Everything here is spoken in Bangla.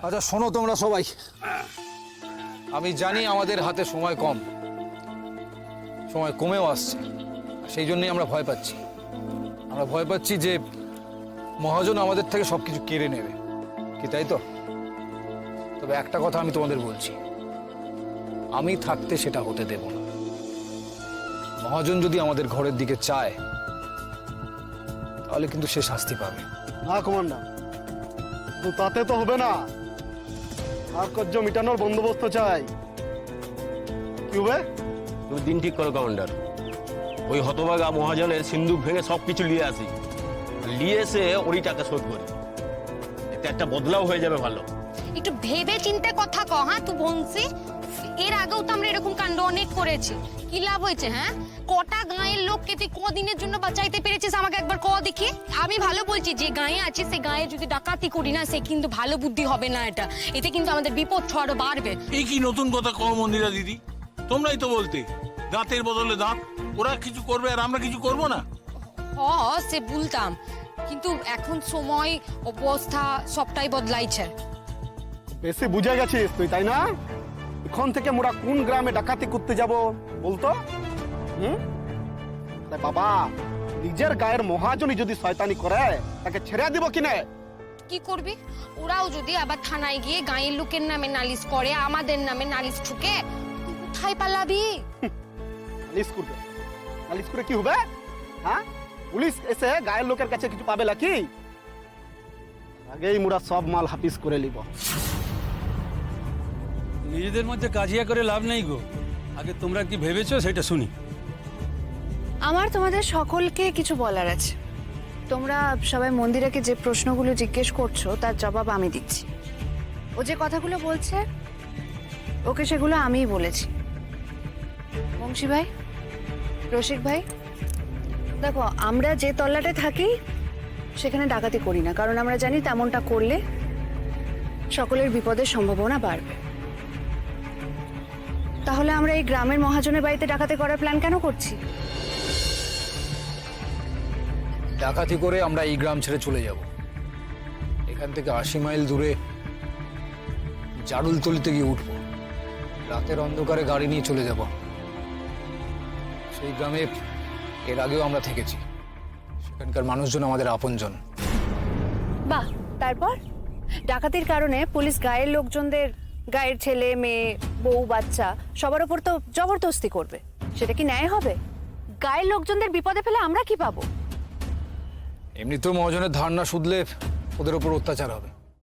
আচ্ছা শোনো তোমরা সবাই, আমি জানি আমাদের হাতে সময় কম, সময় কমেও আসছে, সেই জন্যই আমরা ভয় পাচ্ছি। আমরা ভয় পাচ্ছি যে মহাজন আমাদের থেকে সবকিছু কেড়ে নেবে, কি তাই তো? তবে একটা কথা আমি তোমাদের বলছি, আমি থাকতে সেটা হতে দেব না। মহাজন যদি আমাদের ঘরের দিকে চায় তাহলে কিন্তু সে শাস্তি পাবে। না কমান্ডার, তো তাতে তো হবে না, আর কর্য মিটানোর বন্দোবস্ত চাই। কি হবে? তুমি দিন ঠিক করো কমান্ডার, ওই হতভাগা মহাজনের সিন্ধুক ভেঙে সবকিছু নিয়ে আসি, নিয়ে এসে ওরই টাকা শোধ করি, এতে একটা বদলাও হয়ে যাবে। ভালো একটু ভেবে চিন্তে কথা কহ। হ্যাঁ তুই বলছি, এর আগেও তো আমরা এরকম কাণ্ড অনেক করেছি, কি লাভ হয়েছে? হ্যাঁ, কটা গাঁয়ের লোককে তুই কদিনের জন্য বাঁচাইতে পেরেছিস আমাকে একবার ক দেখি। আমি ভালো বলছি, যে গাঁয়ে আছে সে গাঁয়ে যদি ডাকাতি করি না, সে কিন্তু ভালো বুদ্ধি হবে না। এতে কিন্তু আমাদের বিপদ আরো বাড়বে। এই কি নতুন কথা কও মন্দিরা দিদি? তোমরাই তো বলতে দাঁতের বদলে দাঁত, ওরা কিছু করবে আর আমরা কিছু করব না। সে বলতাম, কিন্তু এখন সময় অবস্থা সবটাই বদলাইছে। বেশি বুঝে গেছিস তুই, তাই না? এখন থেকে মোরা কোন গ্রামে ডাকাতি করতে যাব বলতো? তাই বাবা, নিজের গায়ের মহাজনী যদি শয়তানি করে তাকে ছেড়ে দিব কিনে? কি করবি? ওরাও যদি আবার থানায় গিয়ে গাঁয়ের লোকের নামে নালিশ করে, আমাদের নামে নালিশ ঠুকে, তুই কোথায় পালাবি? নালিশ করবে? নালিশ করে কি হবে? হ্যাঁ, পুলিশ এসে গায়ের লোকের কাছে কিছু পাবে নাকি? আগেই মোরা সব মাল হাফিজ করে নিব। নিজেদের মধ্যে কাজিয়া করে লাভ নেই গো, আগে তোমরা কি ভেবেছো সেটা শুনি। আমার তোমাদের সকলকে কিছু বলার আছে। তোমরা সবাই মন্দিরাকে যে প্রশ্নগুলো জিজ্ঞেস করছো তার জবাব আমি দিচ্ছি। ও যে কথাগুলো বলছে ওকে সেগুলো আমিই বলেছি। বংশী ভাই, রসিক ভাই, দেখো আমরা যে তল্লাটে থাকি সেখানে ডাকাতি করি না, কারণ আমরা জানি তেমনটা করলে সকলের বিপদের সম্ভাবনা বাড়বে। তাহলে আমরা এই গ্রামের মহাজনের বাড়িতে ডাকাতি করার প্ল্যান কেন করছি? ডাকাতি করে আমরা এই গ্রাম ছেড়ে চলে যাব। এখান থেকে 80 মাইল দূরে জারুলতলিতে গিয়ে উঠব, রাতের অন্ধকারে গাড়ি নিয়ে চলে যাব। সেই গ্রামে এর আগেও আমরা থেকেছি, সেখানকার মানুষজন আমাদের আপনজন। বাহ, তারপর ডাকাতির কারণে পুলিশ গায়ের লোকজনদের, গায়ের ছেলে মেয়ে বউ বাচ্চা সবার উপর তো জবরদস্তি করবে, সেটা কি ন্যায় হবে? গায়ের লোকজনদের বিপদে ফেলে আমরা কি পাবো? এমনিতেও মহাজনের ধারণা শুধলে ওদের উপর অত্যাচার হবে।